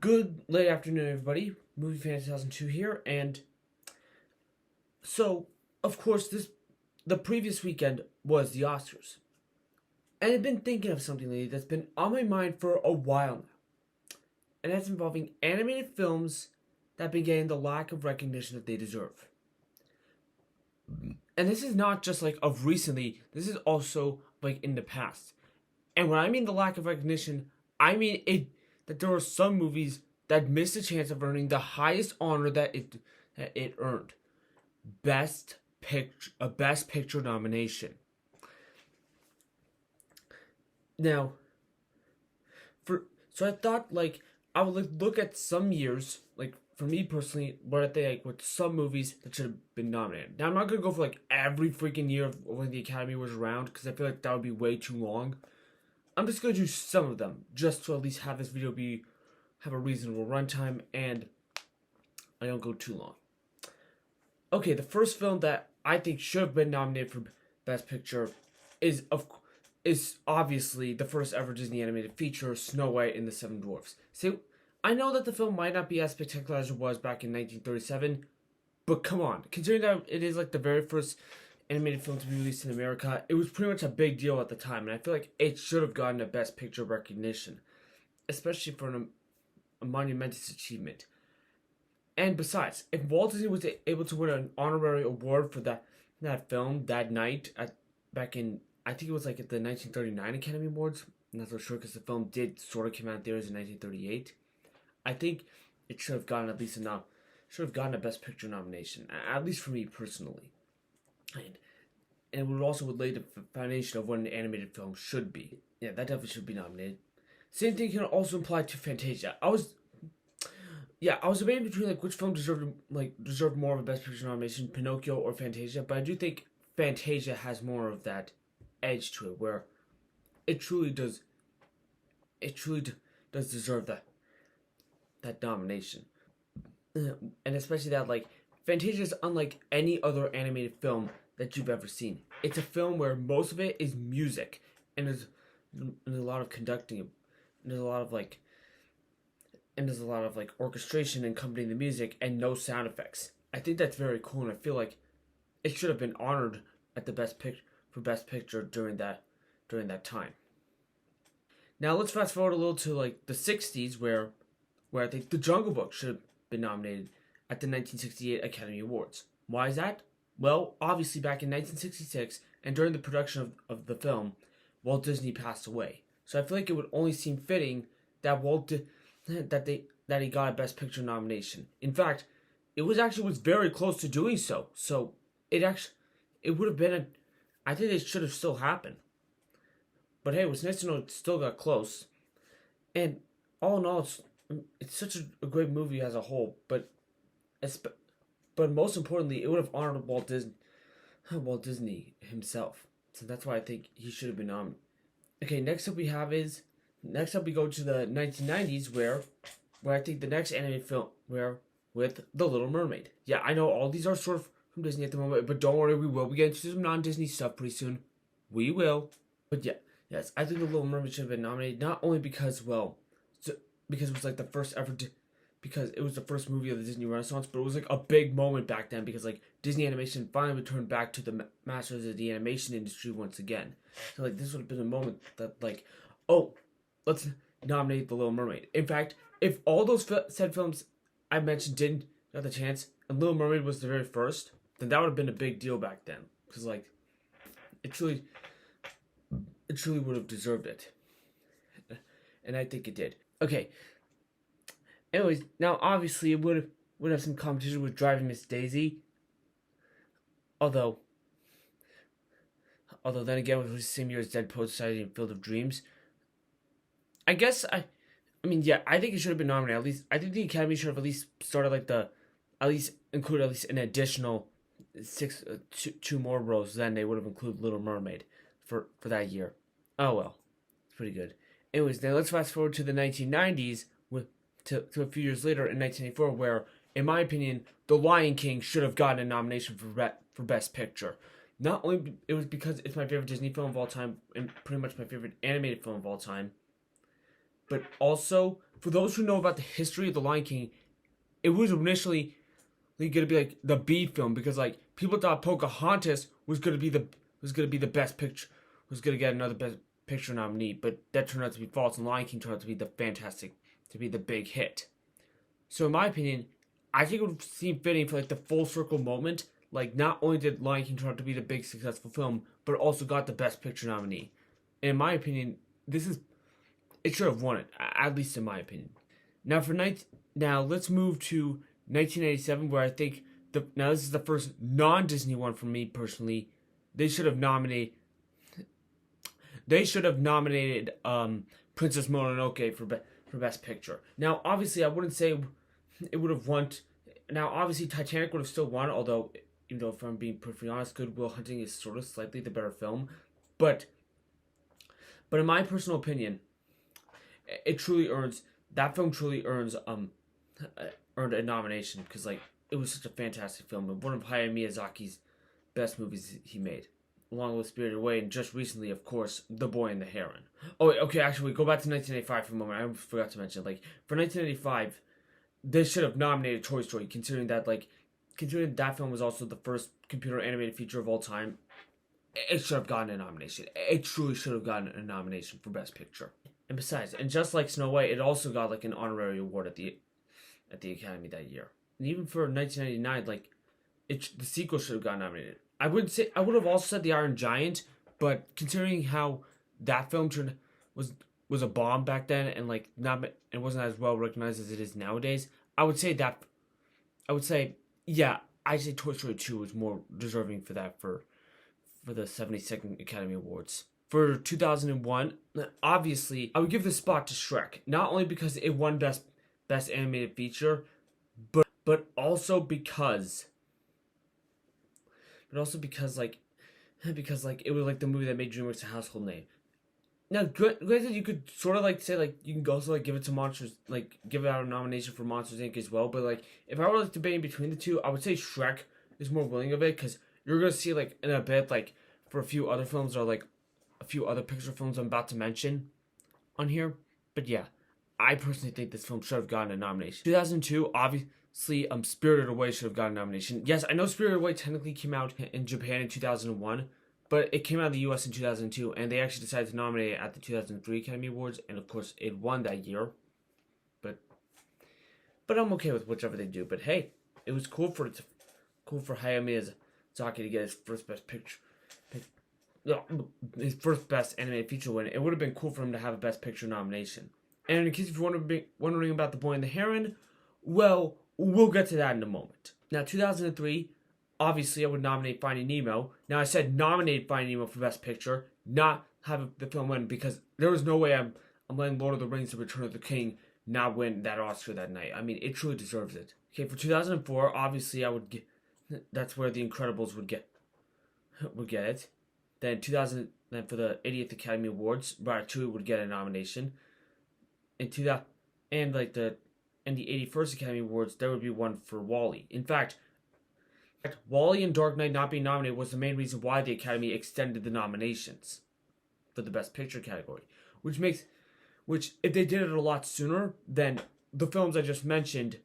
Good late afternoon, everybody. Movie Fan 2002 here, and so of course the previous weekend was the Oscars, and I've been thinking of something lately that's been on my mind for a while now, and that's involving animated films that have been getting the lack of recognition that they deserve. And this is not just like of recently; this is also like in the past. And when I mean the lack of recognition, I mean that there are some movies that missed a chance of earning the highest honor that it earned. Best Picture nomination. Now, so I thought like I would look at some years, like for me personally, what I think like with some movies that should have been nominated. Now I'm not gonna go for like every freaking year of when the Academy was around because I feel like that would be way too long. I'm just gonna do some of them just to at least have this video have a reasonable runtime and I don't go too long. Okay, the first film that I think should have been nominated for Best Picture is obviously the first ever Disney animated feature, Snow White and the Seven Dwarfs. See, I know that the film might not be as spectacular as it was back in 1937, but come on, considering that it is like the very first animated film to be released in America, it was pretty much a big deal at the time, and I feel like it should have gotten a Best Picture recognition, especially for a monumentous achievement. And besides, if Walt Disney was able to win an honorary award for that film that night back in, I think it was like at the 1939 Academy Awards, I'm not so sure because the film did sort of come out there as in 1938. I think it should have gotten at least a Best Picture nomination, at least for me personally. And it would also lay the foundation of what an animated film should be. Yeah, that definitely should be nominated. Same thing can also apply to Fantasia. I was debating between like which film deserved more of a Best Picture nomination, Pinocchio or Fantasia, but I do think Fantasia has more of that edge to it, where it truly does deserve that nomination, and especially that like Fantasia is unlike any other animated film that you've ever seen. It's a film where most of it is music, and there's a lot of conducting, and there's a lot of like orchestration accompanying the music, and no sound effects. I think that's very cool, and I feel like it should have been honored at the Best Picture during that time. Now let's fast forward a little to like the 60s, where I think The Jungle Book should have been nominated at the 1968 Academy Awards. Why is that? Well, obviously back in 1966 and during the production of the film, Walt Disney passed away. So I feel like it would only seem fitting that that he got a Best Picture nomination. In fact, it was very close to doing so. So it would have been I think it should have still happened. But hey, it was nice to know it still got close. And all in all, it's such a great movie as a whole. But most importantly, it would have honored Walt Disney himself. So that's why I think he should have been nominated. Okay, next up we go to the 1990s, where I think the next animated film with The Little Mermaid. Yeah, I know all these are sort of from Disney at the moment, but don't worry, we will be getting to some non-Disney stuff pretty soon. We will. But yeah, yes, I think The Little Mermaid should have been nominated, not only because because it was like the first ever because it was the first movie of the Disney Renaissance, but it was like a big moment back then because like Disney Animation finally returned back to the masters of the animation industry once again. So like this would have been a moment that like, oh, let's nominate The Little Mermaid. In fact, if all those said films I mentioned didn't get the chance, and Little Mermaid was the very first, then that would have been a big deal back then. Because like, it truly would have deserved it, and I think it did. Okay. Anyways, now obviously it would have some competition with Driving Miss Daisy. Although then again, it was the same year as Dead Poets Society and Field of Dreams. I guess I think it should have been nominated. At least I think the Academy should have at least started included at least an additional two more rows. Then they would have included Little Mermaid for that year. Oh well, it's pretty good. Anyways, now let's fast forward to the 1990s to a few years later in 1984, where, in my opinion, The Lion King should have gotten a nomination for Best Picture. Not only it was because it's my favorite Disney film of all time and pretty much my favorite animated film of all time, but also for those who know about the history of The Lion King, it was initially gonna be like the B film because like people thought Pocahontas was gonna be the best picture, was gonna get another best picture nominee, but that turned out to be false, and Lion King turned out to be the big hit. So in my opinion, I think it would seem fitting for like the full circle moment. Like not only did Lion King turn out to be the big successful film, but it also got the best picture nominee. And in my opinion, it should have won it, at least in my opinion. Now let's move to 1987, where I think this is the first non-Disney one for me personally. They should have nominated Princess Mononoke for Best Picture. Now, obviously, I wouldn't say it would have won. Now, obviously, Titanic would have still won, although, even though if I'm being perfectly honest, Good Will Hunting is sort of slightly the better film. But in my personal opinion, that film truly earned a nomination because like it was such a fantastic film and one of Hayao Miyazaki's best movies he made, along with Spirited Away and just recently, of course, The Boy and the Heron. Oh, wait, okay, actually, go back to 1985 for a moment. I forgot to mention, like for 1985, they should have nominated Toy Story, considering that film was also the first computer animated feature of all time. It should have gotten a nomination. It truly should have gotten a nomination for Best Picture. And besides, and just like Snow White, it also got like an honorary award at the Academy that year. And even for 1999, like the sequel should have gotten nominated. I would have also said The Iron Giant, but considering how that film was a bomb back then and like it wasn't as well recognized as it is nowadays, I'd say Toy Story 2 was more deserving for that for the 72nd Academy Awards. For 2001, obviously, I would give the spot to Shrek, not only because it won Best Animated Feature, but also because it was like it was like the movie that made DreamWorks a household name. Now, granted, you could sort of like say like you can also like give it to Monsters, like give it out a nomination for Monsters Inc. as well. But like if I were like debating between the two, I would say Shrek is more willing of it because you're gonna see like in a bit like for a few other films or like a few other Pixar films I'm about to mention on here. But yeah, I personally think this film should have gotten a nomination. 2002, obviously, Spirited Away should have gotten a nomination. Yes, I know Spirited Away technically came out in Japan in 2001, but it came out in the US in 2002, and they actually decided to nominate it at the 2003 Academy Awards, and of course, it won that year. But I'm okay with whichever they do. But hey, it was cool for Hayao Miyazaki to get his first his first Best Animated Feature win. It would have been cool for him to have a Best Picture nomination. And in case you're wondering about The Boy and the Heron, well, we'll get to that in a moment. Now, 2003, obviously, I would nominate Finding Nemo. Now, I said nominate Finding Nemo for Best Picture, not have the film win, because there was no way I'm letting Lord of the Rings: The Return of the King not win that Oscar that night. I mean, it truly deserves it. Okay, for 2004, obviously, that's where The Incredibles would get it. Then for the 80th Academy Awards, Ratatouille would get a nomination. And the 81st Academy Awards, there would be one for WALL-E. In fact, WALL-E and Dark Knight not being nominated was the main reason why the Academy extended the nominations for the Best Picture category. Which if they did it a lot sooner, then the films I just mentioned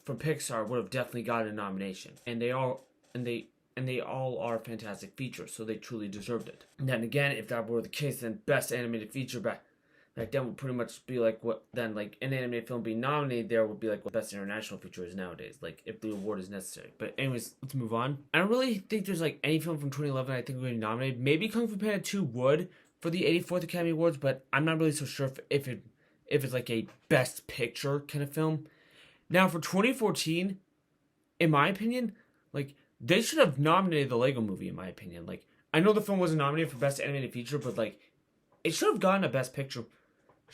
from Pixar would have definitely gotten a nomination. And they all are fantastic features, so they truly deserved it. And then again, if that were the case, then Best Animated Feature back then would pretty much be like what then like an animated film being nominated there would be like what Best International Feature is nowadays, like if the award is necessary. But anyways, let's move on. I don't really think there's like any film from 2011 I think would be nominated. Maybe Kung Fu Panda 2 would for the 84th Academy Awards, but I'm not really so sure if it's like a Best Picture kind of film. Now for 2014, in my opinion, like they should have nominated the Lego Movie. In my opinion, like I know the film wasn't nominated for Best Animated Feature, but like it should have gotten a Best Picture.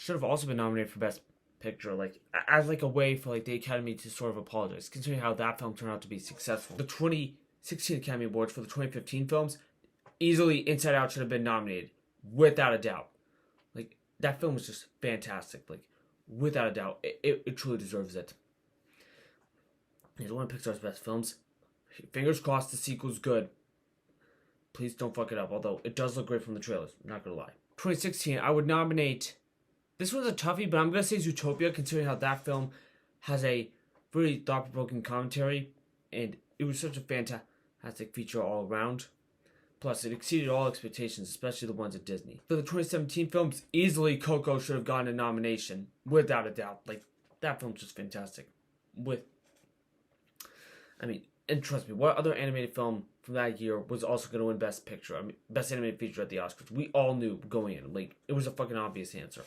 Should have also been nominated for Best Picture, like as like a way for like the Academy to sort of apologize, considering how that film turned out to be successful. The 2016 Academy Awards for the 2015 films, easily Inside Out should have been nominated, without a doubt. Like that film was just fantastic, like without a doubt, it truly deserves it. It's one of Pixar's best films. Fingers crossed the sequel's good. Please don't fuck it up, although it does look great from the trailers, not gonna lie. 2016, I would nominate This one's a toughie, but I'm gonna say Zootopia, considering how that film has a really thought-provoking commentary, and it was such a fantastic feature all around. Plus, it exceeded all expectations, especially the ones at Disney. For the 2017 films, easily Coco should have gotten a nomination, without a doubt. Like, that film's just fantastic. And trust me, what other animated film from that year was also going to win Best Picture? I mean, Best Animated Feature at the Oscars. We all knew going in. Like, it was a fucking obvious answer.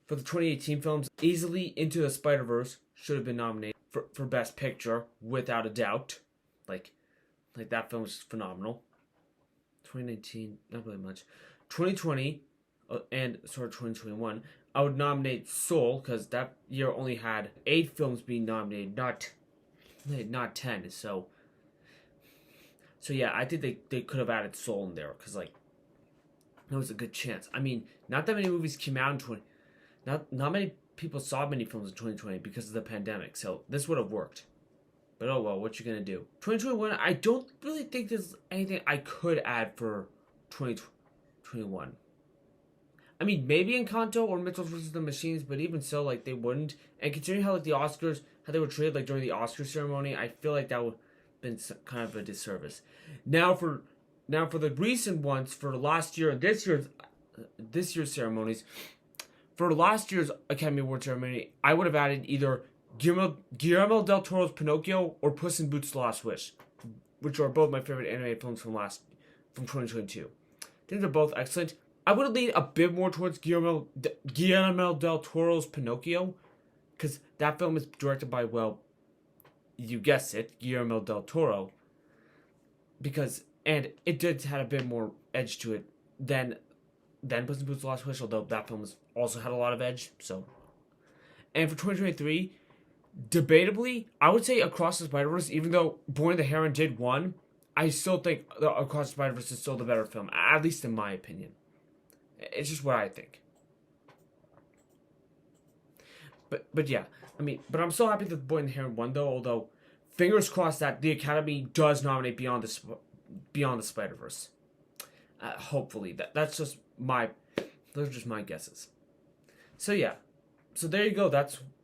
For the 2018 films, easily Into the Spider-Verse should have been nominated for Best Picture, without a doubt. Like that film was phenomenal. 2019, not really much. 2020 and sort of 2021, I would nominate Soul, because that year only had 8 films being nominated, not 10. So yeah, I think they could have added Soul in there, because like that was a good chance. I mean, not that many movies came out in not many people saw many films in 2020 because of the pandemic. So this would have worked. But oh well, what you gonna do? 2021, I don't really think there's anything I could add for 2021. I mean, maybe Encanto or Mitchell vs. the Machines, but even so, like, they wouldn't. And considering how, like, the Oscars, how they were treated, like, during the Oscar ceremony, I feel like that would have been kind of a disservice. Now for the recent ones, for last year, this year's ceremonies, for last year's Academy Award ceremony, I would have added either Guillermo del Toro's Pinocchio or Puss in Boots: The Last Wish, which are both my favorite animated films from 2022. I think they're both excellent. I would lean a bit more towards Guillermo del Toro's Pinocchio, because that film is directed by, well, you guessed it, Guillermo del Toro. And it did have a bit more edge to it than Puss in Boots: The Last Wish, although that film also had a lot of edge. So, and for 2023, debatably, I would say Across the Spider-Verse, even though Boy and the Heron did win, I still think Across the Spider-Verse is still the better film, at least in my opinion. It's just what I think. But yeah, I mean, but I'm so happy that The Boy and the Heron won, though, although fingers crossed that the Academy does nominate Beyond the Spider-Verse. Hopefully. Those are just my guesses. So yeah. So there you go.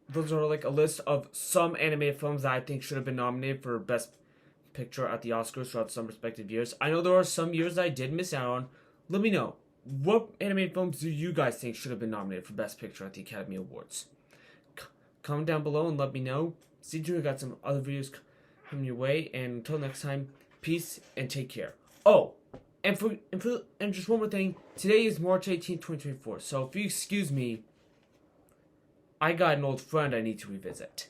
Those are like a list of some animated films that I think should have been nominated for Best Picture at the Oscars throughout some respective years. I know there are some years that I did miss out on. Let me know. What animated films do you guys think should have been nominated for Best Picture at the Academy Awards? Comment down below and let me know. Stay tuned, I got some other videos coming your way. And until next time, peace and take care. Oh, and just one more thing. Today is March 18th, 2024. So if you excuse me, I got an old friend I need to revisit.